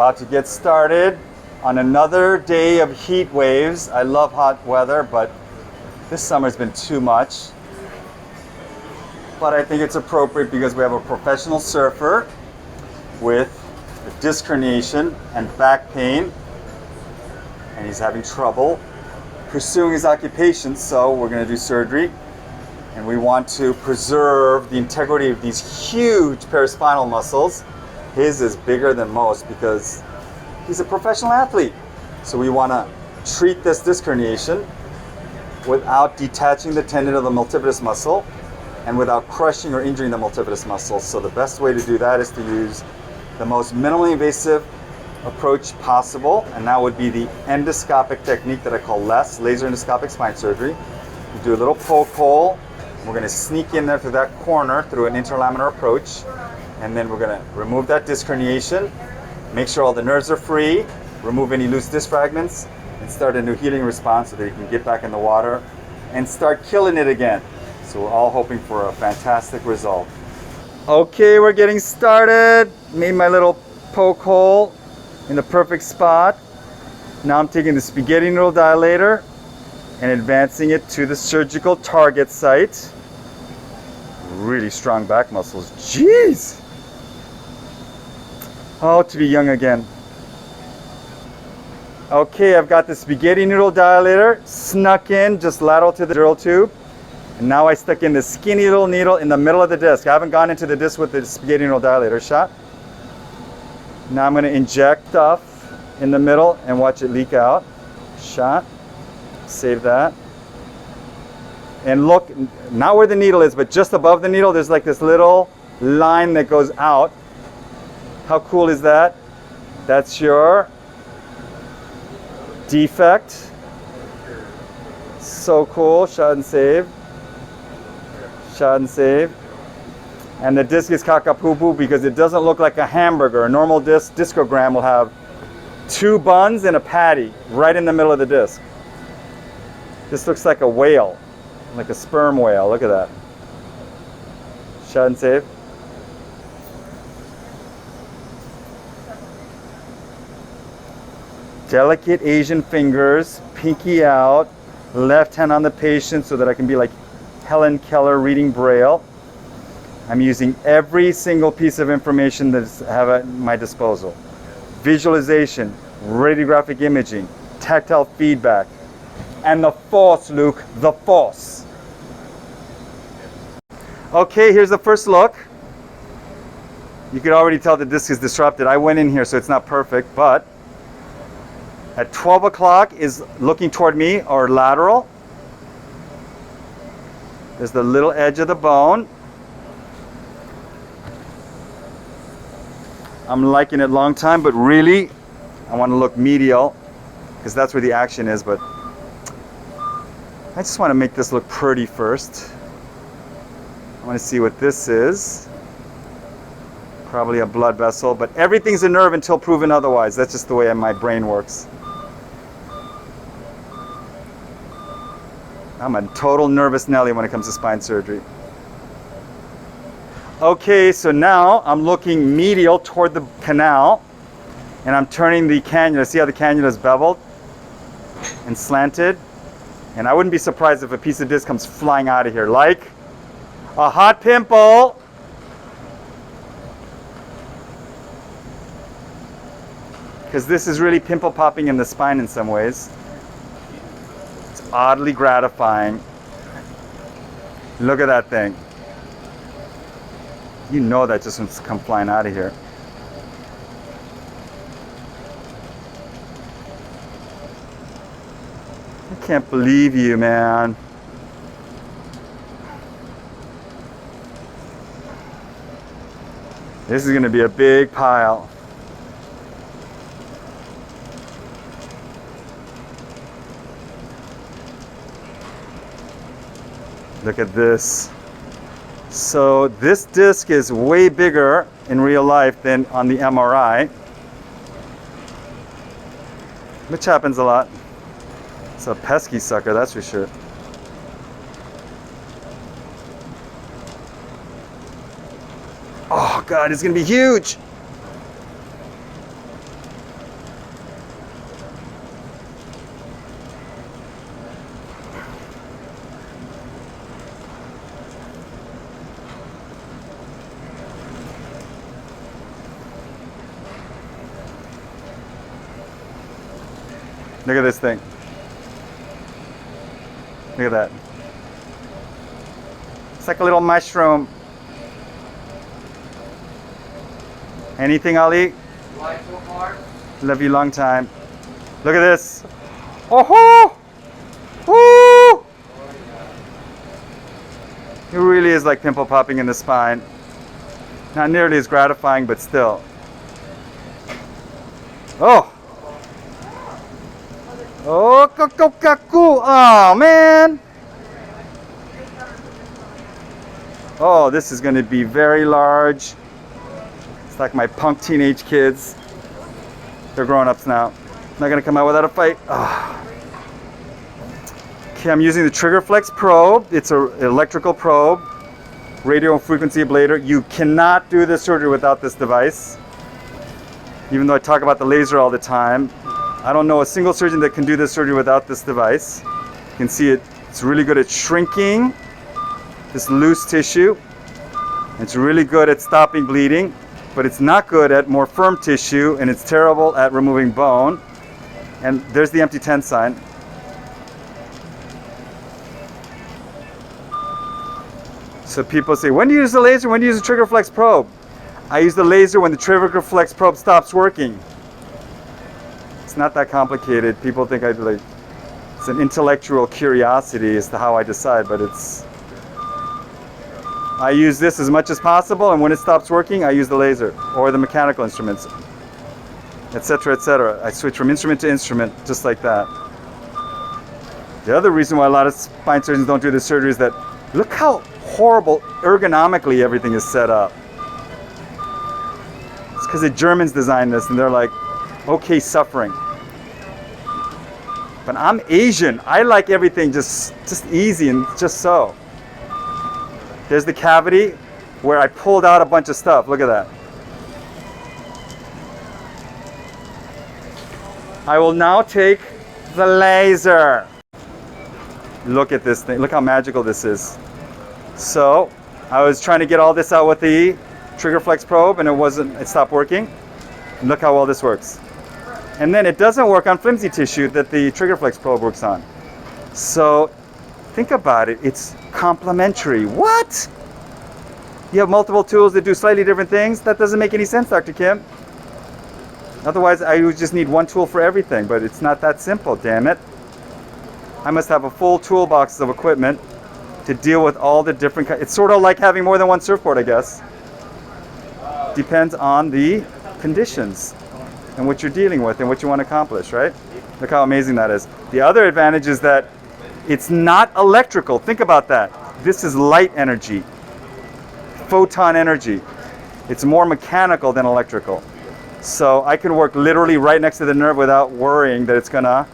About to get started on another day of heat waves. I love hot weather, but this summer's been too much. But I think it's appropriate because we have a professional surfer with a disc herniation and back pain, and he's having trouble pursuing his occupation, so we're going to do surgery. And we want to preserve the integrity of these huge paraspinal muscles. His is bigger than most because he's a professional athlete. So we want to treat this disc herniation without detaching the tendon of the multifidus muscle and without crushing or injuring the multifidus muscle. So the best way to do that is to use the most minimally invasive approach possible, and that would be the endoscopic technique that I call LES, laser endoscopic spine surgery. You do a little poke hole. We're going to sneak in there through that corner through an interlaminar approach, and then we're going to remove that disc herniation, make sure all the nerves are free, remove any loose disc fragments, and start a new healing response so that you can get back in the water and start killing it again. So we're all hoping for a fantastic result. Okay, we're getting started. Made my little poke hole in the perfect spot. Now I'm taking the spaghetti noodle dilator and advancing it to the surgical target site. Really strong back muscles. Jeez! Oh, to be young again. Okay, I've got the spaghetti noodle dilator snuck in just lateral to the drill tube. And now I stuck in the skinny little needle in the middle of the disc. I haven't gone into the disc with the spaghetti noodle dilator shot. Now I'm going to inject stuff in the middle and watch it leak out. Shot. Save that. And look, not where the needle is, but just above the needle, there's like this little line that goes out. How cool is that? That's your defect. So cool. Shot and save. Shot and save. And the disc is cockapoo because it doesn't look like a hamburger. A normal discogram will have two buns and a patty right in the middle of the disc. This looks like a whale, like a sperm whale. Look at that. Shot and save. Delicate Asian fingers, pinky out, left hand on the patient so that I can be like Helen Keller reading Braille. I'm using every single piece of information that I have at my disposal. Visualization, radiographic imaging, tactile feedback, and the force, Luke, the force. Okay, here's the first look. You can already tell the disc is disrupted. I went in here, so it's not perfect, but at 12 o'clock is looking toward me or lateral. There's the little edge of the bone. I'm liking it long time, but really, I want to look medial because that's where the action is, but I just want to make this look pretty first. I want to see what this is. Probably a blood vessel, but everything's a nerve until proven otherwise. That's just the way my brain works. I'm a total nervous Nelly when it comes to spine surgery. Okay, so now I'm looking medial toward the canal, and I'm turning the cannula. See how the cannula is beveled and slanted? And I wouldn't be surprised if a piece of disc comes flying out of here, like a hot pimple. Because this is really pimple popping in the spine in some ways. It's oddly gratifying. Look at that thing. You know that just wants to come flying out of here. I can't believe you, man. This is going to be a big pile. Look at this. So this disc is way bigger in real life than on the MRI, which happens a lot. It's a pesky sucker, that's for sure. Oh God, it's gonna be huge. Look at this thing. Look at that. It's like a little mushroom. Anything, Ali? Life so far? Love you long time. Look at this. Oh-ho! Woo! It really is like pimple popping in the spine. Not nearly as gratifying, but still. Oh! Oh, oh man! Oh, this is going to be very large. It's like my punk teenage kids. They're grown-ups now. Not going to come out without a fight. Oh. Okay, I'm using the Trigger Flex probe. It's an electrical probe, radio frequency ablator. You cannot do this surgery without this device. Even though I talk about the laser all the time, I don't know a single surgeon that can do this surgery without this device. You can see it's really good at shrinking this loose tissue. It's really good at stopping bleeding, but it's not good at more firm tissue, and it's terrible at removing bone. And there's the empty 10 sign. So people say, when do you use the laser? When do you use the Trigger Flex probe? I use the laser when the Trigger Flex probe stops working. It's not that complicated. People think it's an intellectual curiosity as to how I decide, but I use this as much as possible, and when it stops working, I use the laser or the mechanical instruments, etc., etc. I switch from instrument to instrument, just like that. The other reason why a lot of spine surgeons don't do this surgery is that look how horrible ergonomically everything is set up. It's because the Germans designed this, and they're like, okay, suffering. But I'm Asian. I like everything just easy and just so. There's the cavity where I pulled out a bunch of stuff. Look at that. I will now take the laser. Look at this thing. Look how magical this is. So I was trying to get all this out with the Trigger Flex probe, and it stopped working. And look how well this works. And then it doesn't work on flimsy tissue that the Trigger Flex probe works on. So think about it. It's complementary. What? You have multiple tools that do slightly different things? That doesn't make any sense, Dr. Kim. Otherwise, I would just need one tool for everything, but it's not that simple, damn it. I must have a full toolbox of equipment to deal with all the different kinds. It's sort of like having more than one surfboard, I guess. Depends on the conditions and what you're dealing with and what you want to accomplish, right? Look how amazing that is. The other advantage is that it's not electrical. Think about that. This is light energy, photon energy. It's more mechanical than electrical. So I can work literally right next to the nerve without worrying that it's gonna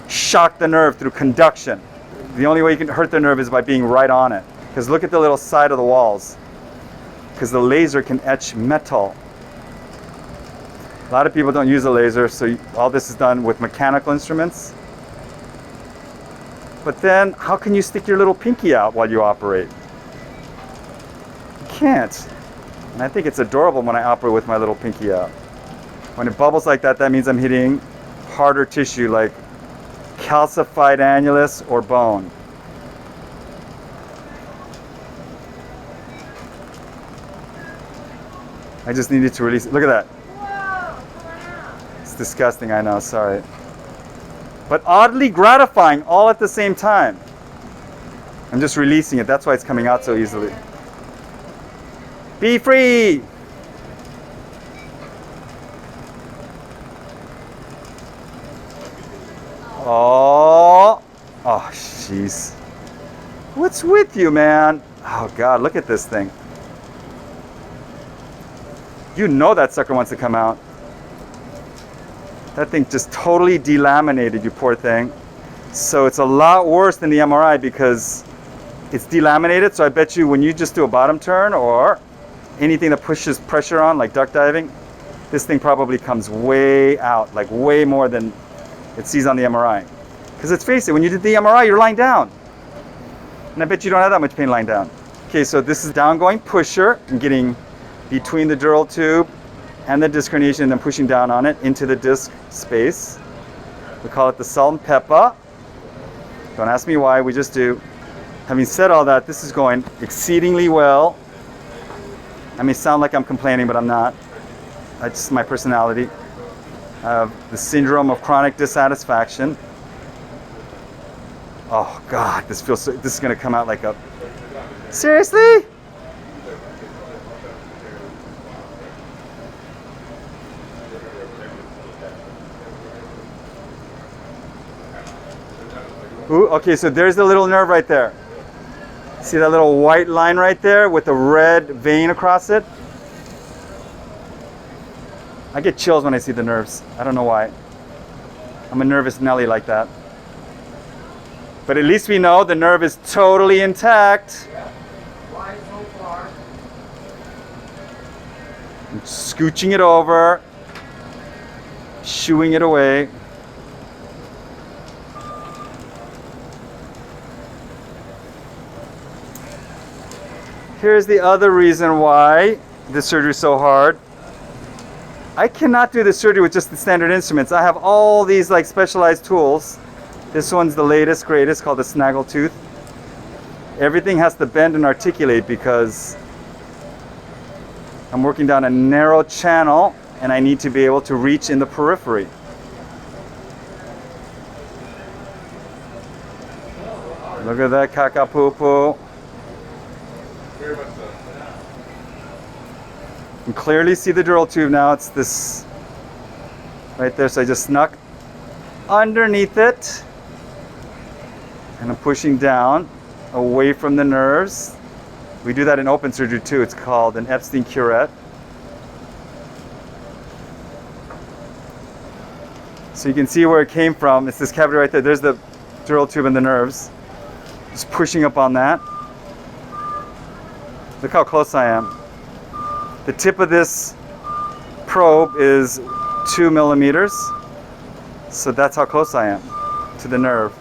shock the nerve through conduction. The only way you can hurt the nerve is by being right on it. Because look at the little side of the walls. Because the laser can etch metal. A lot of people don't use a laser, so all this is done with mechanical instruments. But then, how can you stick your little pinky out while you operate? You can't. And I think it's adorable when I operate with my little pinky out. When it bubbles like that, that means I'm hitting harder tissue like calcified annulus or bone. I just needed to release it. Look at that. It's disgusting, I know, sorry. But oddly gratifying all at the same time. I'm just releasing it. That's why it's coming out so easily. Be free! Oh, jeez. What's with you, man? Oh, God, look at this thing. You know that sucker wants to come out. That thing just totally delaminated, you poor thing. So it's a lot worse than the MRI because it's delaminated. So I bet you when you just do a bottom turn or anything that pushes pressure on, like duck diving, this thing probably comes way out, like way more than it sees on the MRI. Because let's face it, when you did the MRI, you're lying down. And I bet you don't have that much pain lying down. Okay, so this is downgoing pusher and getting between the dural tube and the disc herniation and then pushing down on it into the disc space. We call it the salt and pepper. Don't ask me why, we just do. Having said all that, this is going exceedingly well. I may sound like I'm complaining, but I'm not. That's just my personality. I have the syndrome of chronic dissatisfaction. Oh God, this feels so, this is gonna come out like a, seriously? Ooh, okay, so there's the little nerve right there. See that little white line right there with the red vein across it? I get chills when I see the nerves. I don't know why. I'm a nervous Nelly like that. But at least we know the nerve is totally intact. Why so far? I'm scooching it over, shooing it away. Here's the other reason why this surgery is so hard. I cannot do this surgery with just the standard instruments. I have all these like specialized tools. This one's the latest, greatest, called the snaggle tooth. Everything has to bend and articulate because I'm working down a narrow channel and I need to be able to reach in the periphery. Look at that kakapupu. You can clearly see the dural tube now. It's this right there. So I just snuck underneath it and I'm pushing down away from the nerves. We do that in open surgery too. It's called an Epstein curette. So you can see where it came from. It's this cavity right there. There's the dural tube and the nerves. Just pushing up on that. Look how close I am. The tip of this probe is 2 millimeters. So that's how close I am to the nerve,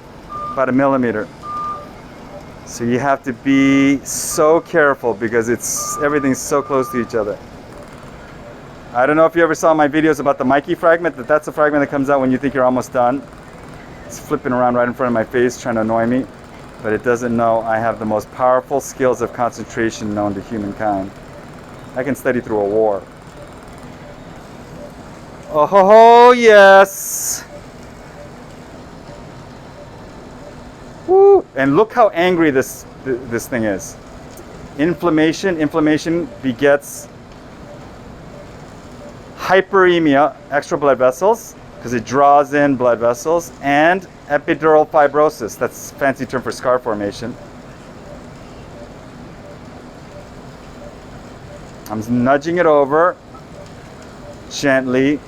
about 1 millimeter. So you have to be so careful because everything's so close to each other. I don't know if you ever saw my videos about the Mikey fragment, that's a fragment that comes out when you think you're almost done. It's flipping around right in front of my face trying to annoy me, but it doesn't know I have the most powerful skills of concentration known to humankind. I can study through a war. Oh ho ho, yes! Woo! And look how angry this thing is. Inflammation begets hyperemia, extra blood vessels, because it draws in blood vessels, and epidural fibrosis. That's a fancy term for scar formation. I'm nudging it over gently,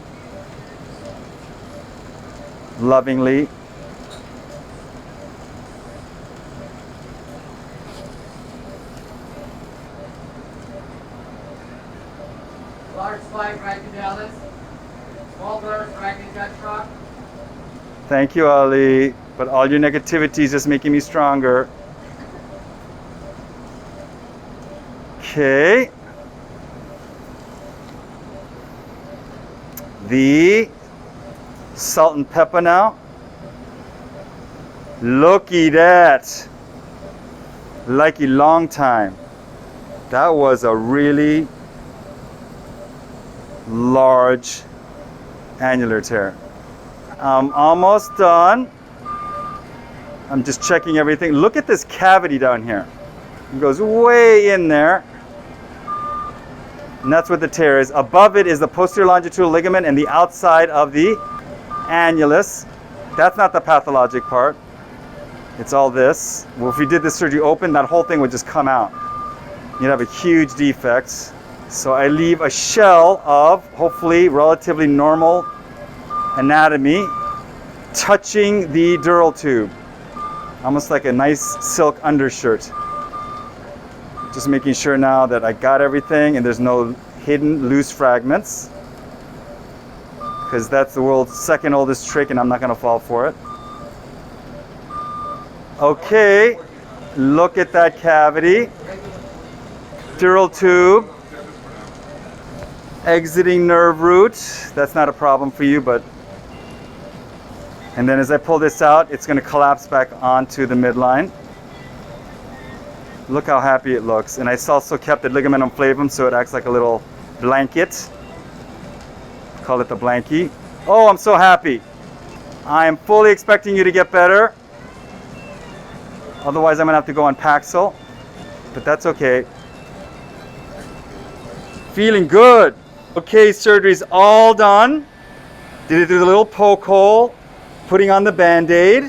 lovingly. Large spike rachidales, small burst rachid gut shock. Thank you, Ali. But all your negativity is just making me stronger. Okay. The salt and pepper now. Looky that. Like a long time. That was a really large annular tear. I'm almost done. I'm just checking everything. Look at this cavity down here. It goes way in there. And that's what the tear is. Above it is the posterior longitudinal ligament and the outside of the annulus. That's not the pathologic part. It's all this. Well, if we did this surgery open, that whole thing would just come out. You'd have a huge defect. So I leave a shell of hopefully relatively normal anatomy touching the dural tube. Almost like a nice silk undershirt. Just making sure now that I got everything and there's no hidden loose fragments. Because that's the world's second oldest trick and I'm not going to fall for it. Okay, look at that cavity. Dural tube. Exiting nerve root. That's not a problem for you, but And then as I pull this out, it's going to collapse back onto the midline. Look how happy it looks. And I also kept the ligamentum flavum so it acts like a little blanket. Call it the blankie. Oh, I'm so happy. I am fully expecting you to get better. Otherwise, I'm going to have to go on Paxil. But that's okay. Feeling good. Okay, surgery's all done. Did it through the little poke hole. Putting on the Band-Aid.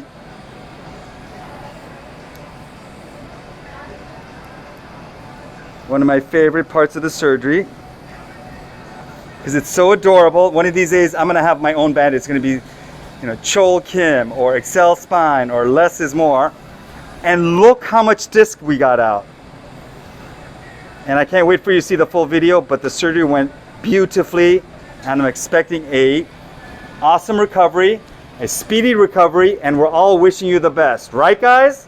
One of my favorite parts of the surgery. Because it's so adorable. One of these days, I'm going to have my own Band-Aid. It's going to be, Choll Kim or Excel Spine or Less is More. And look how much disc we got out. And I can't wait for you to see the full video, but the surgery went beautifully. And I'm expecting a awesome recovery, a speedy recovery, and we're all wishing you the best. Right, guys?